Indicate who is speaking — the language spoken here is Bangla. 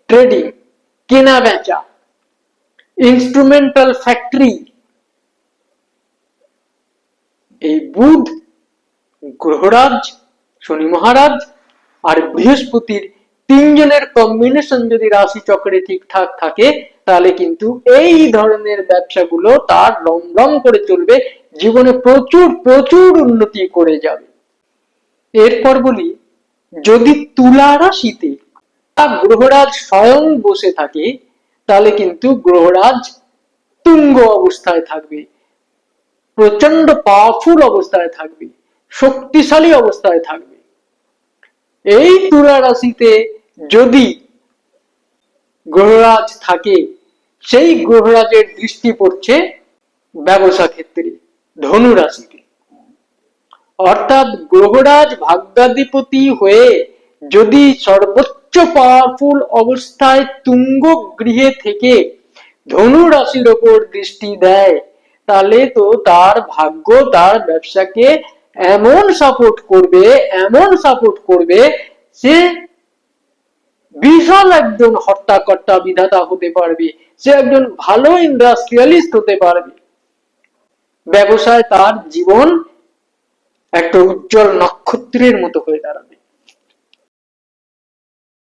Speaker 1: ট্রেডিং, কেনা বেচা, ইনস্ট্রুমেন্টাল ফ্যাক্টরি। এই বুধ, গ্রহরাজ, শনি মহারাজ আর বৃহস্পতির তিনজনের কম্বিনেশন যদি রাশি চক্রে ঠিকঠাক থাকে, তাহলে কিন্তু এই ধরনের ব্যবসাগুলো তার রমরম করে চলবে, জীবনে প্রচুর প্রচুর উন্নতি করে যাবে। এরপর বলি, যদি তুলা রাশিতে গ্রহরাজ স্বয়ং বসে থাকে, তাহলে কিন্তু গ্রহরাজ তুঙ্গ অবস্থায় থাকবে, প্রচন্ড পাওয়ারফুল অবস্থায় থাকবে, শক্তিশালী অবস্থায় থাকবে। এই তুলা রাশিতে যদি গ্রহরাজ থাকে, সেই গ্রহরাজের দৃষ্টি পড়ছে ব্যবসা ক্ষেত্রে ধনু রাশিতে। অর্থাৎ গ্রহরাজ ভাগ্যাধিপতি হয়ে যদি সর্বোচ্চ পাওয়ারফুল অবস্থায় তুঙ্গ গৃহে থেকে ধনু রাশির ওপর দৃষ্টি দেয়, তাহলে তো তার ভাগ্য তার ব্যবসাকে এমন সাপোর্ট করবে, এমন সাপোর্ট করবে, সে বিশাল একজন হর্তাকর্তা বিধাতা হতে পারবে, সে একজন ভালো ইন্ডাস্ট্রিয়ালিস্ট হতে পারবে। ব্যবসায় তার জীবন একটা উজ্জ্বল নক্ষত্রের মতো হয়ে দাঁড়াবে।